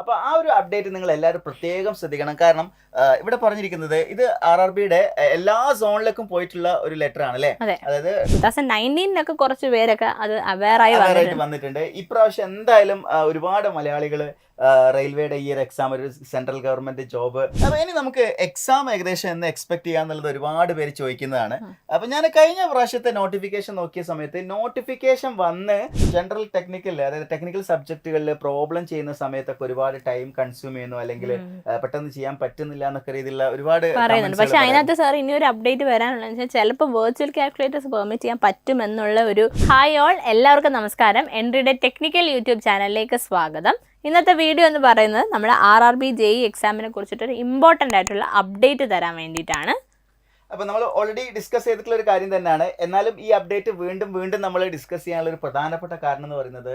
അപ്പോൾ ആ ഒരു അപ്ഡേറ്റ് നിങ്ങൾ എല്ലാവരും പ്രത്യേകം ശ്രദ്ധിക്കണം. കാരണം ഇവിടെ പറഞ്ഞിരിക്കുന്നത് ഇത് RRBയുടെ എല്ലാ സോണിലേക്കും പോയിട്ടുള്ള ഒരു ലെറ്റർ ആണ് അല്ലേ. അതായത് 2019 കുറച്ച് പേരൊക്കെ അത് അവെയറായി വന്നിട്ടുണ്ട്. ഇപ്രാവശ്യം എന്തായാലും ഒരുപാട് മലയാളികൾ റെയിൽവേയുടെ ഈ ഒരു എക്സാം ഒരു സെൻട്രൽ ഗവൺമെന്റ് ജോബ്. അപ്പൊ ഇനി നമുക്ക് എക്സാം ഏകദേശം എന്ന് എക്സ്പെക്ട് ചെയ്യാന്നുള്ളത് ഒരുപാട് പേര് ചോദിക്കുന്നതാണ്. അപ്പൊ ഞാൻ കഴിഞ്ഞ പ്രാവശ്യത്തെ നോട്ടിഫിക്കേഷൻ നോക്കിയ സമയത്ത് നോട്ടിഫിക്കേഷൻ വന്ന് ജനറൽ ടെക്നിക്കൽ അതായത് ടെക്നിക്കൽ സബ്ജക്റ്റുകളിൽ പ്രോബ്ലം ചെയ്യുന്ന സമയത്തൊക്കെ ഒരുപാട് ടൈം കൺസ്യൂം ചെയ്യുന്നു, അല്ലെങ്കിൽ പെട്ടെന്ന് ചെയ്യാൻ പറ്റുന്നില്ല എന്നൊക്കെ രീതിയിലുള്ള ഒരുപാട് പറയുന്നുണ്ട്. പക്ഷെ അതിനകത്ത് സാർ ഇനി ഒരു അപ്ഡേറ്റ് വരാനുള്ള ചിലപ്പോൾ വെർച്വൽ കാൽക്കുലേറ്റേഴ്സ് പെർമിറ്റ് ചെയ്യാൻ പറ്റുമെന്നുള്ള ഒരു ഹായ് ഓൾ, എല്ലാവർക്കും നമസ്കാരം. എൻട്രിയുടെ ടെക്നിക്കൽ യൂട്യൂബ് ചാനലിലേക്ക് സ്വാഗതം. ഇന്നത്തെ വീഡിയോ എന്ന് പറയുന്നത് നമ്മുടെ RRB JEE എക്സാമിനെ കുറിച്ചിട്ടൊരു ഇമ്പോർട്ടൻ്റ് ആയിട്ടുള്ള അപ്ഡേറ്റ് തരാൻ വേണ്ടിയിട്ടാണ്. അപ്പോൾ നമ്മൾ ഓൾറെഡി ഡിസ്കസ് ചെയ്തിട്ടുള്ള ഒരു കാര്യം തന്നെയാണ്. എന്നാലും ഈ അപ്ഡേറ്റ് വീണ്ടും നമ്മൾ ഡിസ്കസ് ചെയ്യാനുള്ള ഒരു പ്രധാനപ്പെട്ട കാരണം എന്ന് പറയുന്നത്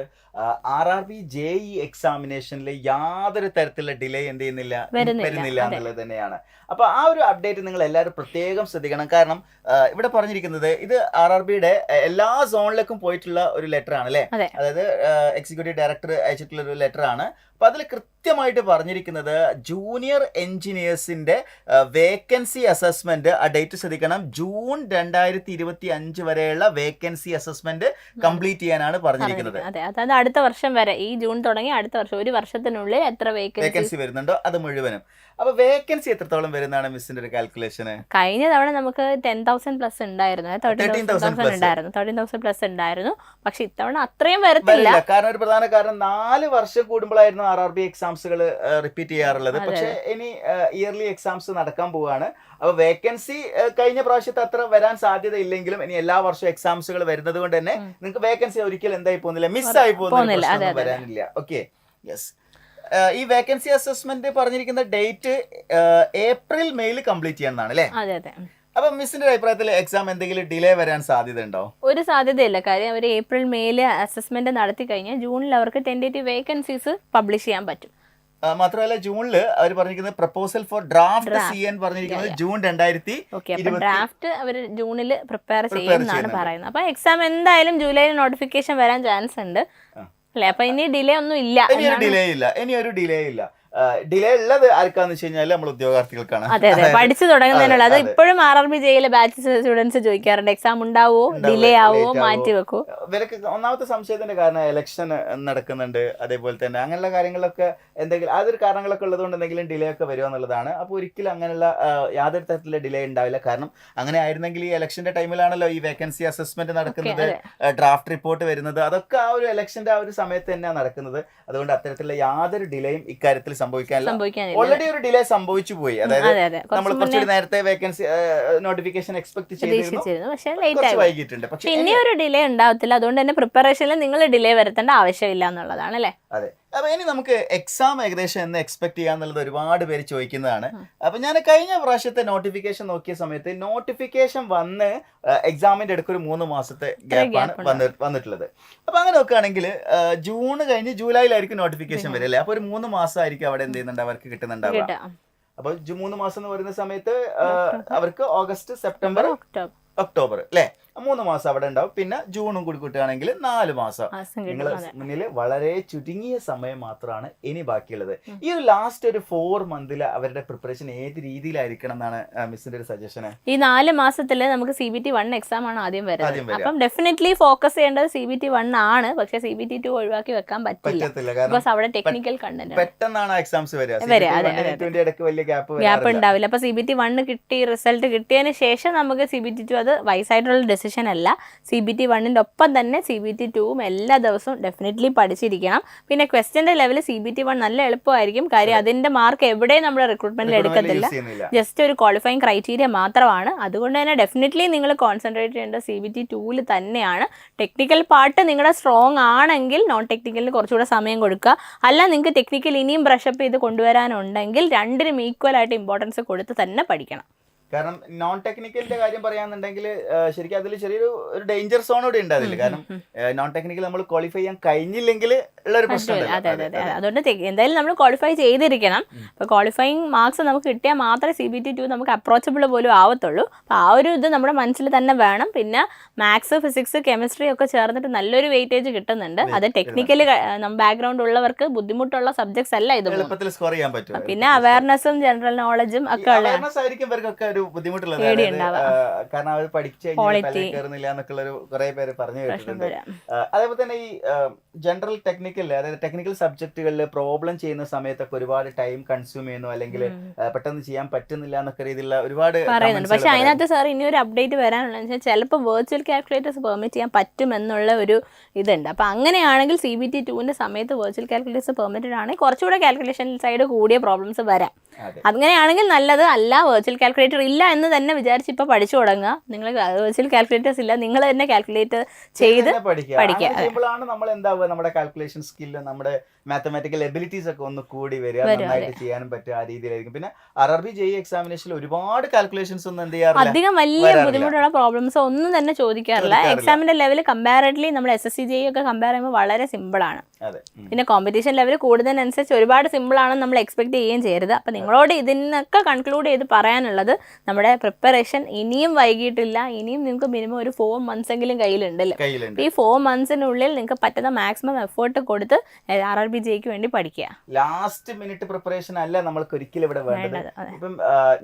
RRB JEE എക്സാമിനേഷനിൽ യാതൊരു തരത്തിലുള്ള ഡിലേ എന്ത് ചെയ്യുന്നില്ല വരുന്നില്ല എന്നുള്ളത് തന്നെയാണ്. അപ്പോൾ ആ ഒരു അപ്ഡേറ്റ് നിങ്ങൾ എല്ലാവരും പ്രത്യേകം ശ്രദ്ധിക്കണം. കാരണം ഇവിടെ പറഞ്ഞിരിക്കുന്നത് ഇത് RRBയുടെ എല്ലാ സോണിലേക്കും പോയിട്ടുള്ള ഒരു ലെറ്റർ ആണ് അല്ലേ. അതായത് എക്സിക്യൂട്ടീവ് ഡയറക്ടർ അയച്ചിട്ടുള്ള ഒരു ലെറ്റർ ആണ്. അപ്പോൾ അതിൽ കൃത്യമായിട്ട് പറഞ്ഞിരിക്കുന്നത് ജൂനിയർ എഞ്ചിനീയേഴ്സിന്റെ വേക്കൻസി അസസ്മെന്റ്, ആ ഡേറ്റ് ശ്രദ്ധിക്കണം, ജൂൺ 2025 വരെയുള്ള വേക്കൻസി അസസ്മെന്റ് കംപ്ലീറ്റ് ചെയ്യാനാണ് പറഞ്ഞിരിക്കുന്നത്. അതായത് അടുത്ത വർഷം വരെ, ഈ ജൂൺ തുടങ്ങി അടുത്ത വർഷം ഒരു വർഷത്തിനുള്ളിൽ എത്ര വേക്കൻസി വരുന്നുണ്ടോ അത് മുഴുവനും. അപ്പൊ വേക്കൻസി എത്രത്തോളം വരുന്നതാണ് മിസ്സിന്റെ ഒരു കാൽക്കുലേഷൻ? കഴിഞ്ഞ തവണ നമുക്ക് 10,000 പ്ലസ് ഉണ്ടായിരുന്നു, 13,000 പ്ലസ് ഉണ്ടായിരുന്നു. പക്ഷെ ഇത്തവണ അത്രയും വരത്തില്ല. കാരണം ഒരു പ്രധാന കാരണം 4 വർഷം കൂടുമ്പോഴായിരുന്നു RRB എക്സാംസുകൾ റിപ്പീറ്റ് ചെയ്യാറുള്ളത്. പക്ഷെ ഇനി ഇയർലി എക്സാംസ് നടക്കാൻ പോവുകയാണ്. അപ്പൊ വേക്കൻസി കഴിഞ്ഞ പ്രാവശ്യത്തെ അത്ര വരാൻ സാധ്യത ഇല്ലെങ്കിലും ഇനി എല്ലാ വർഷവും എക്സാംസുകൾ വരുന്നത് കൊണ്ട് തന്നെ നിങ്ങൾക്ക് വേക്കൻസി ഒരിക്കലും എന്തായി പോകുന്നില്ല, മിസ്സായി പോകുന്നില്ല, വരാനില്ല. Okay, yes. ഈ വേക്കൻസി അസസ്മെന്റ് പറഞ്ഞിരിക്കുന്ന ഡേറ്റ് ഏപ്രിൽ മെയിൽ കംപ്ലീറ്റ് ചെയ്യാനാണ് അല്ലേ. അപ്പൊ മിസ്സിന്റെ അഭിപ്രായത്തിൽ എക്സാം എന്തെങ്കിലും ഡിലേ വരാൻ സാധ്യത ഉണ്ടോ? ഒരു സാധ്യതയില്ല. കാര്യം അവർ ഏപ്രിൽ മെയിൽ അസസ്മെന്റ് നടത്തി കഴിഞ്ഞാൽ ജൂണിൽ അവർക്ക് ടെന്റേറ്റീവ് വേക്കൻസീസ് പബ്ലിഷ് ചെയ്യാൻ പറ്റും. മാത്രമല്ല ജൂണിൽ അവർ പറഞ്ഞിരിക്കുന്നത് പ്രപ്പോസൽ ഫോർ ഡ്രാഫ്റ്റ് CN പറഞ്ഞിരിക്കുന്നത് ജൂൺ 2020. ഡ്രാഫ്റ്റ് അവർ ജൂണിൽ പ്രിപ്പയർ ചെയ്യുമെന്നാണ് പറയുന്നത്. അപ്പൊ എക്സാം എന്തായാലും ജൂലൈയിൽ നോട്ടിഫിക്കേഷൻ വരാൻ ചാൻസ് ഉണ്ട് അല്ലെ. അപ്പൊ ഇനി ഡിലേ ഒന്നും ഇല്ല. ഇനി ഒരു ഡിലേ ഇല്ല. ഡിലേ ഉള്ളത് ആർക്കാന്ന് വെച്ച് കഴിഞ്ഞാൽ നമ്മൾ ഉദ്യോഗാർത്ഥികൾക്കാണ്. അതെ, പഠിച്ചു തുടങ്ങുന്നതിനുള്ള. അത് ഇപ്പോഴും RRB JEE ബാച്ച് സ്റ്റുഡൻസ് ചോദിക്കാറുണ്ട്, എക്സാം ഉണ്ടാവോ, ഡിലേ ആവോ, മാറ്റി വെക്കോ. ഇവർക്ക് ഒന്നാമത്തെ സംശയത്തിന്റെ കാരണം ഇലക്ഷൻ നടക്കുന്നുണ്ട്, അതേപോലെ തന്നെ അങ്ങനെയുള്ള കാര്യങ്ങളൊക്കെ എന്തെങ്കിലും അതൊരു കാരണങ്ങളൊക്കെ ഉള്ളതുകൊണ്ട് എന്തെങ്കിലും ഡിലേ ഒക്കെ വരുമോ എന്നുള്ളതാണ്. അപ്പോൾ ഒരിക്കലും അങ്ങനെയുള്ള യാതൊരു തരത്തിലുള്ള ഡിലേ ഉണ്ടാവില്ല. കാരണം അങ്ങനെ ആയിരുന്നെങ്കിൽ ഈ ഇലക്ഷന്റെ ടൈമിലാണല്ലോ ഈ വേക്കൻസി അസസ്മെന്റ് നടക്കുന്നത്, ഡ്രാഫ്റ്റ് റിപ്പോർട്ട് വരുന്നത്, അതൊക്കെ ആ ഒരു ഇലക്ഷന്റെ ആ ഒരു സമയത്ത് തന്നെയാണ് നടക്കുന്നത്. അതുകൊണ്ട് അത്തരത്തിലുള്ള യാതൊരു ഡിലേയും ഇക്കാര്യത്തിൽ സംഭവിക്കാനില്ല. ഓൾറെഡി ഒരു ഡിലേ സംഭവിച്ചു പോയി. അതായത് നമ്മൾ കുറച്ചുകൂടി നേരത്തെ വേക്കൻസി നോട്ടിഫിക്കേഷൻ എക്സ്പെക്ട് ചെയ്തിരുന്നു, പക്ഷേ വൈകിട്ടുണ്ട്. പക്ഷേ ഇനി ഒരു ഡിലേ ഉണ്ടാവത്തില്ല. അതുകൊണ്ട് തന്നെ പ്രിപ്പറേഷനിൽ നിങ്ങൾ ഡിലേ വരുത്തേണ്ട ആവശ്യമില്ല എന്നുള്ളതാണ് അല്ലേ. അതെ. അപ്പൊ ഇനി നമുക്ക് എക്സാം ഏകദേശം എന്ന് എക്സ്പെക്ട് ചെയ്യാന്നുള്ളത് ഒരുപാട് പേര് ചോദിക്കുന്നതാണ്. അപ്പൊ ഞാൻ കഴിഞ്ഞ പ്രാവശ്യത്തെ നോട്ടിഫിക്കേഷൻ നോക്കിയ സമയത്ത് നോട്ടിഫിക്കേഷൻ വന്ന് എക്സാമിന്റെ അടുക്ക് ഒരു 3 മാസത്തെ ഗ്യാപ്പാണ് വന്നിട്ടുള്ളത്. അപ്പൊ അങ്ങനെ നോക്കുകയാണെങ്കിൽ ജൂൺ കഴിഞ്ഞ് ജൂലൈയിലായിരിക്കും നോട്ടിഫിക്കേഷൻ വരിക അല്ലേ. അപ്പൊ ഒരു 3 മാസമായിരിക്കും അവിടെ എന്ത് ചെയ്യുന്നുണ്ട് അവർക്ക് കിട്ടുന്നുണ്ടാവുക. അപ്പൊ 3 മാസം എന്ന് പറയുന്ന സമയത്ത് അവർക്ക് ഓഗസ്റ്റ്, സെപ്റ്റംബർ, ഒക്ടോബർ അല്ലേ, 3 മാസം അവിടെ ഉണ്ടാവും. പിന്നെ ജൂണും കൂടി കിട്ടുകയാണെങ്കിൽ 4 മാസം. നിങ്ങൾ മുന്നിൽ വളരെ ചുരുങ്ങിയ സമയം മാത്രമാണ് ഇനി ബാക്കിയുള്ളത്. ഈ ഒരു ലാസ്റ്റ് ഒരു 4 മന്തിൽ അവരുടെ പ്രിപ്പറേഷൻ ഏത് രീതിയിലായിരിക്കണം എന്നാണ് മിസ്സിന്റെ ഒരു സജഷൻ? ഈ 4 മാസത്തില് നമുക്ക് CBT 1 എക്സാം ആണ് ആദ്യം വരുന്നത്. അപ്പം ഡെഫിനറ്റ്ലി ഫോക്കസ് ചെയ്യേണ്ടത് CBT 1 ആണ്. പക്ഷെ CBT 2 ഒഴിവാക്കി വെക്കാൻ പറ്റില്ല. ബിക്കോസ് അവിടെ ടെക്നിക്കൽ കണ്ടന്റ് പെട്ടെന്നാണ് എക്സാംസ് വരിക. ഗ്യാപ്പ് ഉണ്ടാവില്ല. അപ്പൊ CBT 1 കിട്ടി, റിസൾട്ട് കിട്ടിയതിന് ശേഷം നമുക്ക് CBT 2 അത് വയസ്സായിട്ടുള്ള ഡിസിഷൻ അല്ല. CBT 1 ഒപ്പം തന്നെ CBT 2 എല്ലാ ദിവസവും ഡെഫിനറ്റ്ലി പഠിച്ചിരിക്കണം. പിന്നെ ക്വസ്റ്റ്യന്റെ ലെവൽ CBT 1 നല്ല എളുപ്പമായിരിക്കും. കാര്യം അതിന്റെ മാർക്ക് എവിടെയും നമ്മുടെ റിക്രൂട്ട്മെന്റിൽ എടുക്കത്തില്ല, ജസ്റ്റ് ഒരു ക്വാളിഫയിങ് ക്രൈറ്റീരിയ മാത്രമാണ്. അതുകൊണ്ട് തന്നെ ഡെഫിനറ്റ്ലി നിങ്ങൾ കോൺസെൻട്രേറ്റ് ചെയ്യേണ്ട CBT 2 തന്നെയാണ്. ടെക്നിക്കൽ പാർട്ട് നിങ്ങളുടെ സ്ട്രോങ് ആണെങ്കിൽ നോൺ ടെക്നിക്കലിന് കുറച്ചുകൂടെ സമയം കൊടുക്കുക. അല്ല നിങ്ങൾക്ക് ടെക്നിക്കൽ ഇനിയും ബ്രഷപ്പ് ചെയ്ത് കൊണ്ടുവരാനുണ്ടെങ്കിൽ രണ്ടിനും ഈക്വൽ ആയിട്ട് ഇമ്പോർട്ടൻസ് കൊടുത്ത് തന്നെ പഠിക്കണം. കാരണം നോൺ ടെക്നിക്കലിന്റെ കാര്യം പറയാന്നുണ്ടെങ്കിൽ ശരിക്കും അതിൽ ചെറിയൊരു ഡേഞ്ചർ സോൺ കൂടി ഉണ്ട് അതിൽ. കാരണം നോൺ ടെക്നിക്കൽ നമ്മൾ ക്വാളിഫൈ ചെയ്യാൻ കഴിഞ്ഞില്ലെങ്കിൽ ഉള്ള ഒരു പ്രശ്നമില്ല. അതെ അതെ അതെ. അതുകൊണ്ട് എന്തായാലും നമ്മൾ ക്വാളിഫൈ ചെയ്തിരിക്കണം. അപ്പോൾ ക്വാളിഫയിങ് മാർക്സ് നമുക്ക് കിട്ടിയാൽ മാത്രമേ CBT2 നമുക്ക് അപ്രോച്ചബിൾ പോലും ആവത്തുള്ളൂ. അപ്പോൾ ആ ഒരു ഇത് നമ്മുടെ മനസ്സിൽ തന്നെ വേണം. പിന്നെ മാത്സ്, ഫിസിക്സ്, കെമിസ്ട്രി ഒക്കെ ചേർന്നിട്ട് നല്ലൊരു വെയിറ്റേജ് കിട്ടുന്നുണ്ട്. അത് ടെക്നിക്കലി ബാക്ക്ഗ്രൗണ്ട് ഉള്ളവർക്ക് ബുദ്ധിമുട്ടുള്ള സബ്ജക്ട്സ് അല്ല ഇത്. എളുപ്പത്തിൽ സ്കോർ ചെയ്യാൻ പറ്റും. പിന്നെ അവയർനെസ്സും ജനറൽ നോളജും ഒക്കെ ഉള്ള ആയിരിക്കും ഇവർക്കൊക്കെ ഒരു ബുദ്ധിമുട്ടുള്ളത്. കാരണം അവർ പഠിച്ചു കഴിഞ്ഞില്ല എന്നൊക്കെയുള്ള ഒരു കുറെ പേര് പറഞ്ഞു കേട്ടിട്ടുണ്ട്. അതേപോലെ തന്നെ ഈ ജനറൽ ടെക്നിക്കൽ, അതായത് ടെക്നിക്കൽ സബ്ജക്റ്റുകളിൽ പ്രോബ്ലം ചെയ്യുന്ന സമയത്തൊക്കെ ഒരുപാട് ടൈം കൺസ്യൂം ചെയ്യുന്നു, അല്ലെങ്കിൽ പെട്ടെന്ന് ചെയ്യാൻ പറ്റുന്നില്ല എന്നൊക്കെ രീതിയിലുള്ള ഒരുപാട് പറയുന്നുണ്ട്. പക്ഷെ അതിനകത്ത് സാർ ഇനി ഒരു അപ്ഡേറ്റ് വരാനുള്ളത് വെച്ചാൽ ചിലപ്പോൾ വെർച്വൽ കാൽക്കുലേറ്റേഴ്സ് പെർമിറ്റ് ചെയ്യാൻ പറ്റുമെന്നുള്ള ഒരു ഇതുണ്ട്. അപ്പോൾ അങ്ങനെയാണെങ്കിൽ CBT2ന്റെ സമയത്ത് വെർച്വൽ കാൽക്കുലേറ്റേഴ്സ് പെർമിറ്റഡ് ആണെങ്കിൽ കുറച്ചുകൂടെ കാൽക്കുലേഷൻ സൈഡ് കൂടിയ പ്രോബ്ലംസ് വരാം. അങ്ങനെയാണെങ്കിൽ നല്ലത്. അല്ല വെർച്വൽ കാൽക്കുലേറ്റർ ഇല്ല എന്ന് തന്നെ വിചാരിച്ച് ഇപ്പോൾ പഠിച്ചു തുടങ്ങുക. നിങ്ങൾ വെർച്വൽ കാൽക്കുലേറ്റേഴ്സ് ഇല്ല, നിങ്ങൾ തന്നെ കാൽക്കുലേറ്റ് ചെയ്ത് പഠിക്കുക. നമ്മൾ എന്താവുക, നമ്മുടെ കാൽക്കുലേഷൻ സ്കില്ല്, നമ്മുടെ മാത്തമാറ്റിക്കൽ എബിലിറ്റീസ് ഒക്കെ ഒന്ന് കൂടി വരിക, നന്നായിട്ട് ചെയ്യാനും പറ്റുക. ആ രീതിയിലായിരിക്കും. പിന്നെ RRB JEE എക്സാമിനേഷനിൽ ഒരുപാട് കാൽക്കുലേഷൻസ് ഒന്നും എന്ത് ചെയ്യാറില്ല, അധികം വലിയ ബുദ്ധിമുട്ടുള്ള പ്രോബ്ലംസ് ഒന്നും തന്നെ ചോദിക്കാറില്ല. എക്സാമിന്റെ ലെവൽ കമ്പാരറ്റ്ലി നമ്മുടെ SSC JEE ഒക്കെ കമ്പയർ ചെയ്യുമ്പോൾ വളരെ സിമ്പിൾ ആണ്. പിന്നെ കോമ്പറ്റീഷൻ ലെവൽ കൂടുന്നതിനനുസരിച്ച് ഒരുപാട് സിമ്പിൾ ആണെന്ന് നമ്മൾ എക്സ്പെക്ട് ചെയ്യുകയും ചെയ്യരുത്. അപ്പം നിങ്ങളോട് ഇതിനൊക്കെ കൺക്ലൂഡ് ചെയ്ത് പറയാനുള്ളത്, നമ്മുടെ പ്രിപ്പറേഷൻ ഇനിയും വൈകിട്ടില്ല. ഇനിയും നിങ്ങൾക്ക് മിനിമം ഒരു 4 months എങ്കിലും കയ്യിലുണ്ടല്ലോ. ഈ 4 monthsനുള്ളിൽ നിങ്ങൾക്ക് പറ്റുന്ന മാക്സിമം എഫേർട്ട് കൊടുത്ത് RRB JEEക്ക് വേണ്ടി പഠിക്കുക. ലാസ്റ്റ് മിനിറ്റ് പ്രിപ്പറേഷൻ അല്ല നമ്മൾക്ക് ഒരിക്കലും ഇവിടെ വേണ്ടത്. ഇപ്പം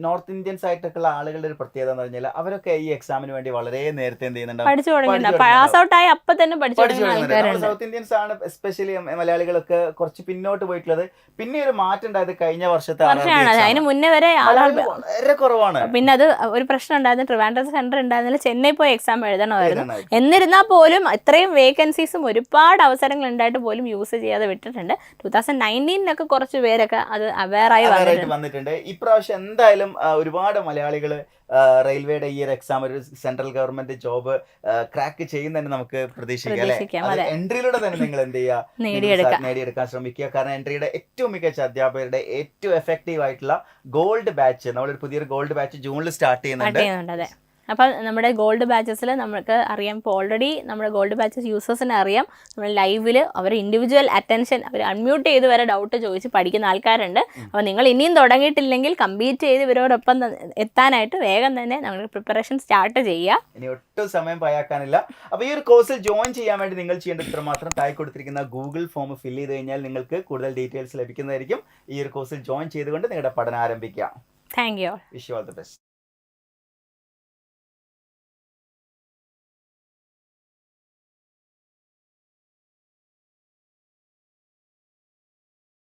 നോർത്ത് ഇന്ത്യൻസ് ആയിട്ടൊക്കെയുള്ള ആളുകളുടെ ഒരു പ്രത്യേകത എന്ന് പറഞ്ഞാൽ അവരൊക്കെ ഈ എക്സാമിന് വേണ്ടി വളരെ നേരത്തെ എന്ത് ചെയ്യുന്നുണ്ട്, പഠിച്ചു തുടങ്ങി. പാസ് ഔട്ട് ആയി അപ്പം തന്നെ പഠിച്ചു. സൗത്ത് ഇന്ത്യൻസ് ആണ് എസ്പെഷ്യലി മലയാളികളൊക്കെ കുറച്ച് പിന്നോട്ട് പോയിട്ടുള്ളത്. പിന്നെ ഒരു മാറ്റം ഉണ്ടായത് കഴിഞ്ഞ വർഷത്തെ അതിന് മുന്നേ വരെ വളരെ കുറവാണ്. പിന്നെ അത് ഒരു പ്രശ്നം ഉണ്ടായിരുന്നു, ട്രിവാൻഡ്രം സെന്റർ ഉണ്ടായിരുന്നില്ല, ചെന്നൈ പോയി എക്സാം എഴുതണമായിരുന്നു. എന്നിരുന്നാൽ പോലും ഇത്രയും വേക്കൻസീസും ഒരുപാട് അവസരങ്ങൾ ഉണ്ടായിട്ട് പോലും യൂസ് ചെയ്യാതെ വിട്ടിട്ടുണ്ട്. 2019 കുറച്ച് പേരൊക്കെ അത് അവെയറായി വന്നിട്ടുണ്ട്. ഇപ്രാവശ്യം എന്തായാലും ഒരുപാട് മലയാളികൾ റെയിൽവേയുടെ ഈ ഒരു എക്സാം, ഒരു സെൻട്രൽ ഗവൺമെന്റ് ജോബ് ക്രാക്ക് ചെയ്യുന്നതന്നെ നമുക്ക് പ്രതീക്ഷിക്കാം. എൻട്രിയിലൂടെ തന്നെ നിങ്ങൾ എന്ത് ചെയ്യുക, നേടിയെടുക്കാൻ ശ്രമിക്കുക. കാരണം എൻട്രിയുടെ ഏറ്റവും മികച്ച അധ്യാപകരുടെ ഏറ്റവും എഫക്റ്റീവ് ആയിട്ടുള്ള ഗോൾഡ് ബാച്ച്, നമ്മളൊരു പുതിയൊരു ഗോൾഡ് ബാച്ച് ജൂണിൽ സ്റ്റാർട്ട് ചെയ്യുന്നുണ്ട്. അപ്പം നമ്മുടെ ഗോൾഡ് ബാച്ചസിൽ നമുക്ക് അറിയാം, ഇപ്പോൾ ഓൾറെഡി നമ്മുടെ ഗോൾഡ് ബാച്ചസ് യൂസേഴ്സിനെ അറിയാം. നമ്മൾ ലൈവിൽ അവർ ഇൻഡിവിജ്വൽ അറ്റൻഷൻ, അവർ അൺമ്യൂട്ട് ചെയ്ത് വരെ ഡൗട്ട് ചോദിച്ച് പഠിക്കുന്ന ആൾക്കാരുണ്ട്. അപ്പോൾ നിങ്ങൾ ഇനിയും തുടങ്ങിയിട്ടില്ലെങ്കിൽ കംപ്ലീറ്റ് ചെയ്ത് ഇവരോടൊപ്പം എത്താനായിട്ട് വേഗം തന്നെ നമ്മൾ പ്രിപ്പറേഷൻ സ്റ്റാർട്ട് ചെയ്യുക. ഇനി ഒട്ടും സമയം പാഴാക്കാനില്ല. അപ്പോൾ ഈ ഒരു കോഴ്സിൽ ജോയിൻ ചെയ്യാൻ വേണ്ടി നിങ്ങൾ ചെയ്യേണ്ടത് ഇത്രമാത്രം, താഴെ കൊടുത്തിരിക്കുന്ന ഗൂഗിൾ ഫോം ഫില്ല് ചെയ്ത് കഴിഞ്ഞാൽ നിങ്ങൾക്ക് കൂടുതൽ ഡീറ്റെയിൽസ് ലഭിക്കുന്നതായിരിക്കും. ഈ ഒരു കോഴ്സിൽ ജോയിൻ ചെയ്തുകൊണ്ട് നിങ്ങളുടെ പഠനം ആരംഭിക്കാം. Thank you. Wish you all the best.